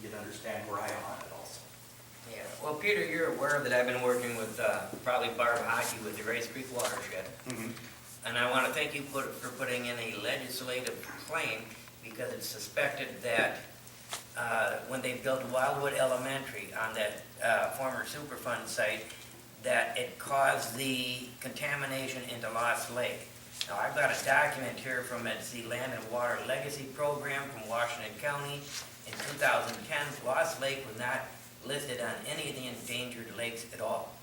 you'd understand where I am on it also. Yeah, well, Peter, you're aware that I've been working with probably Barb Hockey with the Rice Creek watershed. And I want to thank you for putting in a legislative claim because it's suspected that when they built Wildwood Elementary on that former Superfund site, that it caused the contamination into Lost Lake. Now, I've got a document here from the Land and Water Legacy Program from Washington County. In 2010, Lost Lake was not listed on any of the endangered lakes at all.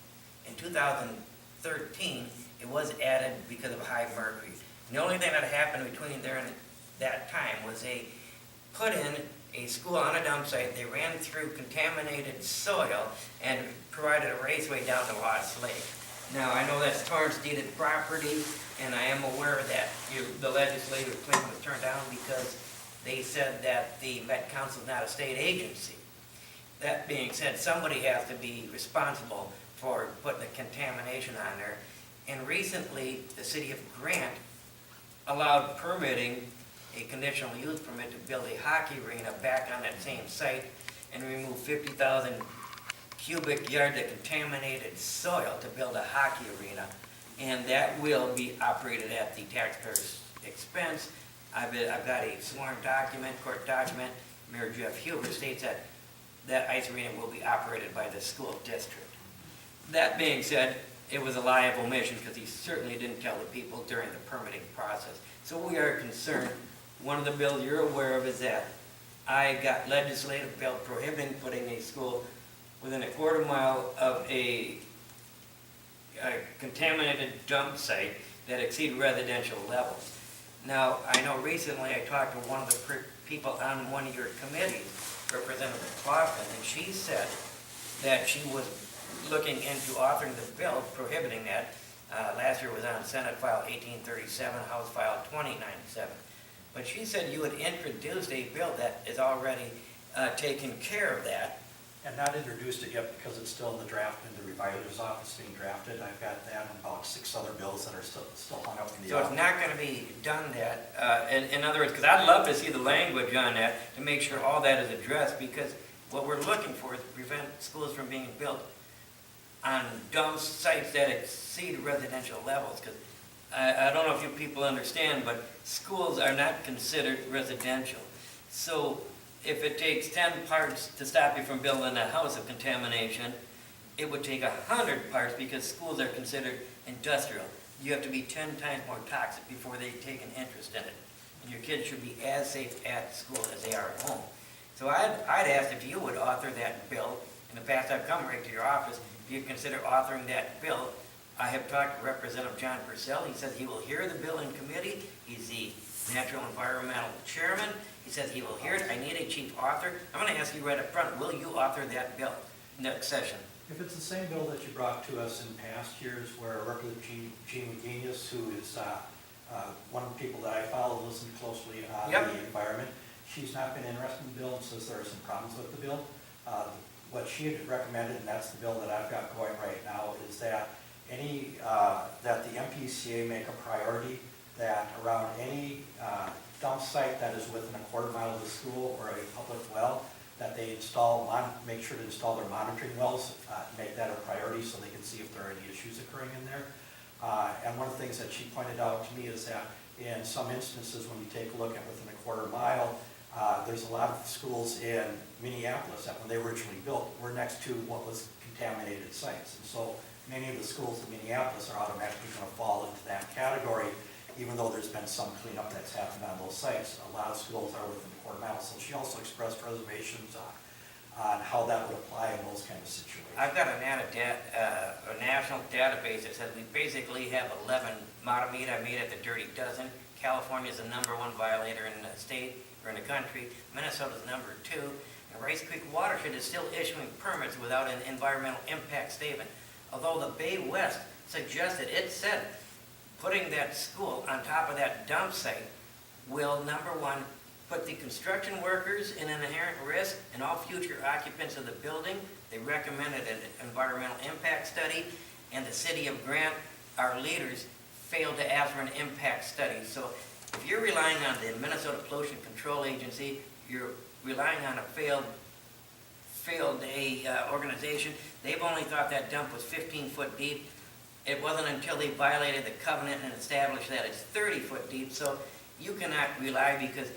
In 2013, it was added because of high mercury. And the only thing that happened between there and that time was they put in a school on a dump site, they ran through contaminated soil and provided a raceway down to Lost Lake. Now, I know that's Torrance deeded property, and I am aware that the legislative claim was turned down because they said that the Met Council is not a state agency. That being said, somebody has to be responsible for putting the contamination on there. And recently, the city of Grant allowed permitting a conditional use permit to build a hockey arena back on that same site and remove 50,000 cubic yards of contaminated soil to build a hockey arena. And that will be operated at the taxpayer's expense. I've got a sworn document, court document. Mayor Jeff Huber states that that ice arena will be operated by the school district. That being said, it was a lie of omission because he certainly didn't tell the people during the permitting process. So we are concerned. One of the bills you're aware of is that I got legislative bill prohibiting putting a school within a quarter mile of a contaminated dump site that exceed residential levels. Now, I know recently I talked to one of the people on one of your committees, Representative Clausen, and she said that she was looking into authoring the bill prohibiting that. Last year was on Senate File 1837, House File 2097. But she said you had introduced a bill that is already taking care of that. And not introduced it yet because it's still in the draft in the revisor's office being drafted. I've got that and about 6 other bills that are still hung up in the office. So it's not going to be done that. In other words, because I'd love to see the language on that to make sure all that is addressed, because what we're looking for is to prevent schools from being built on dump sites that exceed residential levels. Because I don't know if you people understand, but schools are not considered residential. So if it takes 10 parts to stop you from building a house of contamination, it would take 100 parts because schools are considered industrial. You have to be 10 times more toxic before they take an interest in it. And your kids should be as safe at school as they are at home. So I'd ask if you would author that bill. In the past, I've come right to your office. If you'd consider authoring that bill, I have talked to Representative John Purcell. He says he will hear the bill in committee. He's the Natural Environmental Chairman. He says he will hear it. I need a chief author. I'm going to ask you right up front, will you author that bill next session? If it's the same bill that you brought to us in past years, where Representative Gene McGenius, who is one of the people that I follow, listen closely on the environment, she's not been interested in the bill and says there are some problems with the bill. What she had recommended, and that's the bill that I've got going right now, is that that the MPCA make a priority that around any dump site that is within a quarter mile of the school or a public well, that they make sure to install their monitoring wells, make that a priority so they can see if there are any issues occurring in there. And one of the things that she pointed out to me is that in some instances, when you take a look at within a quarter mile, there's a lot of schools in Minneapolis that when they were originally built were next to what was contaminated sites. And so many of the schools in Minneapolis are automatically going to fall into that category, even though there's been some cleanup that's happened on those sites. A lot of schools are within a quarter mile. So she also expressed reservations on how that would apply in those kind of situations. I've got a national database that says we basically have 11. Mahtomedi, I made it the dirty dozen. California is the #1 violator in the state or in the country. Minnesota's #2. And Rice Creek Watershed is still issuing permits without an environmental impact statement. Although the Bay West suggested, it said, putting that school on top of that dump site will, #1, put the construction workers in an inherent risk and all future occupants of the building. They recommended an environmental impact study, and the city of Grant, our leaders, failed to ask for an impact study. So if you're relying on the Minnesota Pollution Control Agency, you're relying on a failed failed organization. They've only thought that dump was 15 foot deep. It wasn't until they violated the covenant and established that it's 30 foot deep. So you cannot rely, because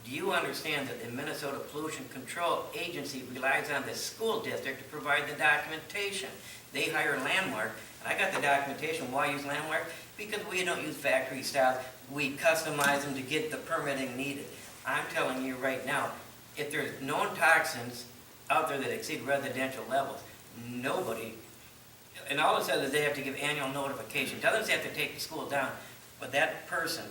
do you understand that the Minnesota Pollution Control Agency relies on the school district to provide the documentation? They hire Landmark, and I got the documentation. Why use Landmark? Because we don't use factory styles. We customize them to get the permitting needed. I'm telling you right now, if there's known toxins out there that exceed residential levels, nobody, and all it says is they have to give annual notification. Doesn't say they have to take the school down, but that person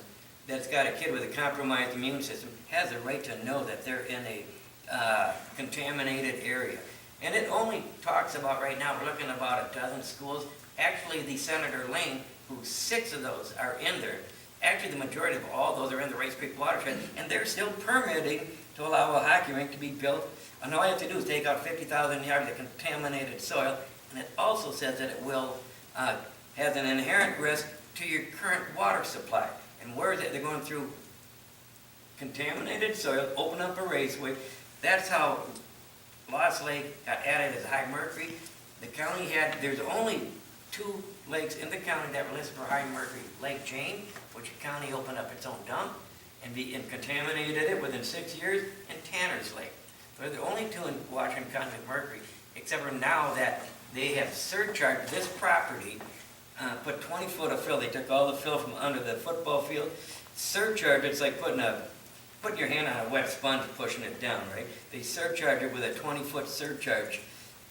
that's got a kid with a compromised immune system has a right to know that they're in a contaminated area. And it only talks about, right now, we're looking at about a dozen schools. Actually, the Senator Lane, who 6 of those are in there, actually the majority of all those are in the Rice Creek watershed, and they're still permitting to allow a hockey rink to be built. And all you have to do is take out 50,000 yards of contaminated soil, and it also says that it will, has an inherent risk to your current water supply. And where is it? They're going through contaminated soil, open up a raceway. That's how Lost Lake got added as high mercury. The county had, there's only 2 lakes in the county that were listed for high mercury. Lake Jane, which the county opened up its own dump and contaminated it within 6 years, and Tanner's Lake. They're the only 2 in Washington County with mercury, except for now that they have surcharged this property, put 20 foot of fill. They took all the fill from under the football field, surcharged. It's like putting your hand on a wet sponge, pushing it down, right? They surcharge it with a 20-foot surcharge,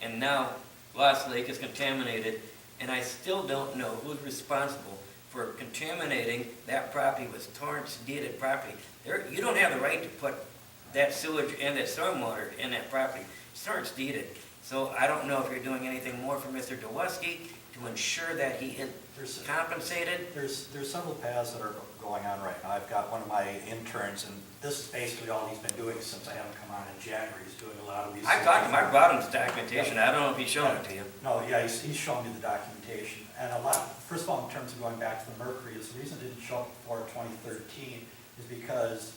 and now Lost Lake is contaminated, and I still don't know who's responsible for contaminating that property with Torrance deeded property. You don't have the right to put that sewage and that stormwater in that property. It's Torrance deeded. So I don't know if you're doing anything more for Mr. Dewuski to ensure that he is compensated. There's several paths that are going on right now. I've got one of my interns, and this is basically all he's been doing since I haven't come on in January. He's doing a lot of research. I talked to him. I brought him this documentation. I don't know if he's shown it to you. No, yeah, he's shown me the documentation. And first of all, in terms of going back to the mercury, is the reason it didn't show up before 2013 is because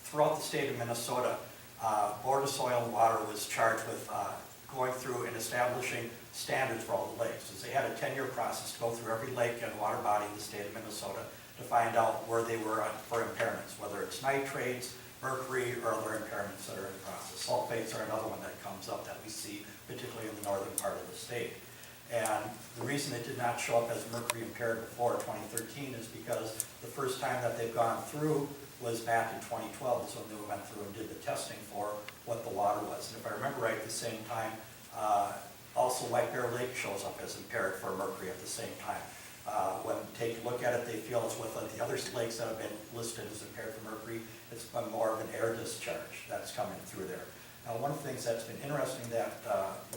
throughout the state of Minnesota, Board of Soil and Water was charged with going through and establishing standards for all the lakes. They had a 10-year process to go through every lake and water body in the state of Minnesota to find out where they were for impairments, whether it's nitrates, mercury, or other impairments that are in process. Sulfates are another one that comes up that we see, particularly in the northern part of the state. And the reason it did not show up as mercury impaired before 2013 is because the first time that they've gone through was back in 2012, is when they went through and did the testing for what the water was. And if I remember right, at the same time, also White Bear Lake shows up as impaired for mercury at the same time. When they take a look at it, they feel it's with the other lakes that have been listed as impaired for mercury, it's been more of an air discharge that's coming through there. Now, one of the things that's been interesting that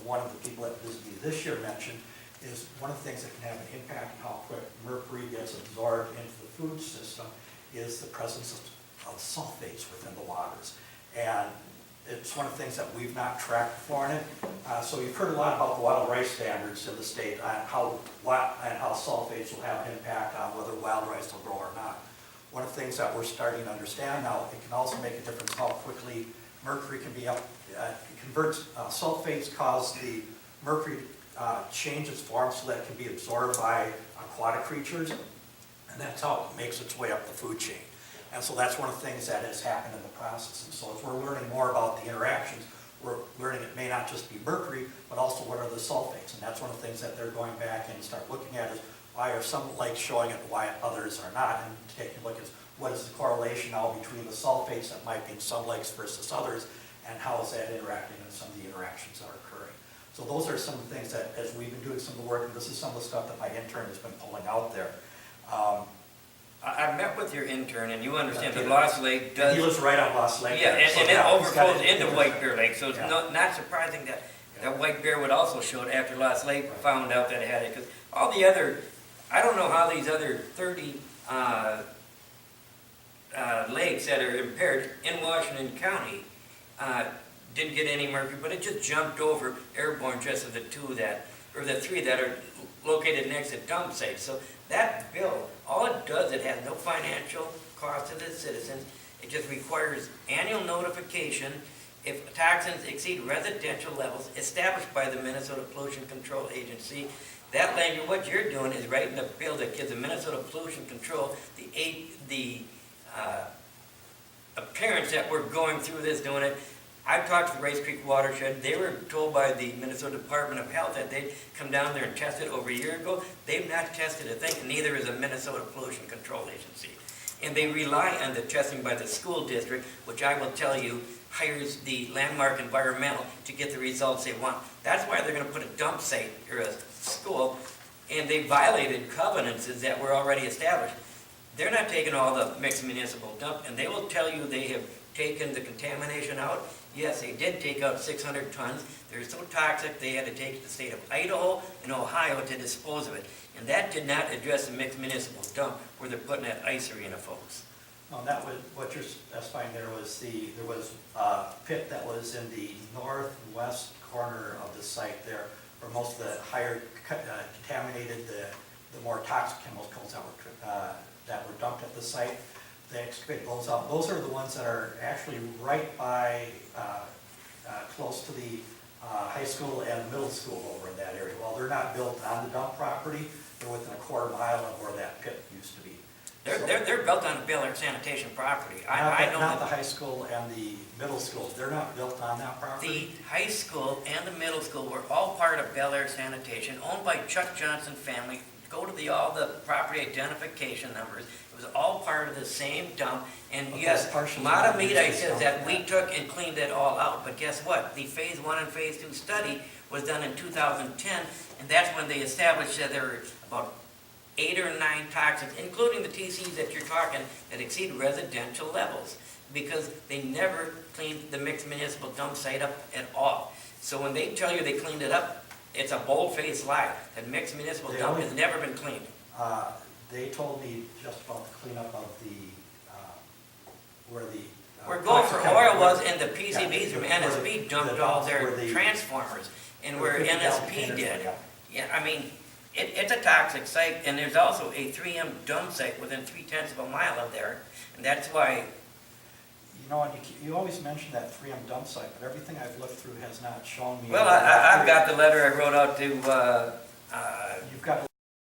one of the people that visited me this year mentioned is one of the things that can have an impact on how quick mercury gets absorbed into the food system is the presence of sulfates within the waters. And it's one of the things that we've not tracked before in it. So you've heard a lot about the wild rice standards in the state and how sulfates will have an impact on whether wild rice will grow or not. One of the things that we're starting to understand now, it can also make a difference how quickly mercury can be up. Sulfates cause the mercury change its form so that it can be absorbed by aquatic creatures, and that's how it makes its way up the food chain. And so that's one of the things that has happened in the process. And so as we're learning more about the interactions, we're learning it may not just be mercury, but also what are the sulfates. And that's one of the things that they're going back and start looking at is why are some lakes showing it, why others are not, and taking a look at what is the correlation now between the sulfates that might be in some lakes versus others, and how is that interacting and some of the interactions that are occurring. So those are some of the things that, as we've been doing some of the work, and this is some of the stuff that my intern has been pulling out there. I met with your intern, and you understand that Lost Lake does... He lives right on Lost Lake. Yeah, and, so and it overflows into White Bear Lake, so it's Yeah. not surprising that White Bear would also show it after Lost Lake found out that it had it. Because all the other, I don't know how these other 30 lakes that are impaired in Washington County didn't get any mercury, but it just jumped over airborne just of the 3 that are located next to dump sites. So that bill, all it does, it has no financial cost to the citizens. It just requires annual notification if toxins exceed residential levels established by the Minnesota Pollution Control Agency, that language, what you're doing is writing a bill that gives the Minnesota Pollution Control the appearance that we're going through this, doing it. I've talked to the Rice Creek watershed. They were told by the Minnesota Department of Health that they'd come down there and test it over a year ago. They've not tested a thing, and neither is the Minnesota Pollution Control Agency. And they rely on the testing by the school district, which I will tell you hires the Landmark Environmental to get the results they want. That's why they're going to put a dump site or a school, and they violated covenants that were already established. They're not taking all the mixed municipal dump, and they will tell you they have taken the contamination out. Yes, they did take out 600 tons. They're so toxic they had to take it to the state of Idaho and Ohio to dispose of it. And that did not address the mixed municipal dump where they're putting that ice arena, folks. No, that was, what you're specifying there was there was a pit that was in the northwest corner of the site there, where most of the higher contaminated, the more toxic chemicals that were dumped at the site. They excavated those out. Those are the ones that are actually right by, close to the high school and middle school over in that area. Well, they're not built on the dump property. They're within a quarter mile of where that pit used to be. They're built on the Bel Air sanitation property. Not the high school and the middle schools. They're not built on that property. The high school and the middle school were all part of Bel Air Sanitation, owned by Chuck Johnson family. Go to all the property identification numbers. It was all part of the same dump. And Okay, yes, partially Mahtomedi says dump, that we took and cleaned it all out. But guess what? The phase 1 and phase 2 study was done in 2010, and that's when they established that there were about 8 or 9 toxins, including the TCs that you're talking, that exceed residential levels, because they never cleaned the mixed municipal dump site up at all. So when they tell you they cleaned it up, it's a bold-faced lie. That mixed municipal dump has never been cleaned. They told me just about the cleanup of the, where the... Where Gopher Oil was, and the PCBs from where NSB dumped all their where the- transformers, and where 50,000 NSP containers, did. yeah. Yeah, I mean, it's a toxic site, and there's also a 3M dump site within 3/10 of a mile of there, and that's why. You know, and you always mention that 3M dump site, but everything I've looked through has not shown me... Well, I've got the letter I wrote out to, You've got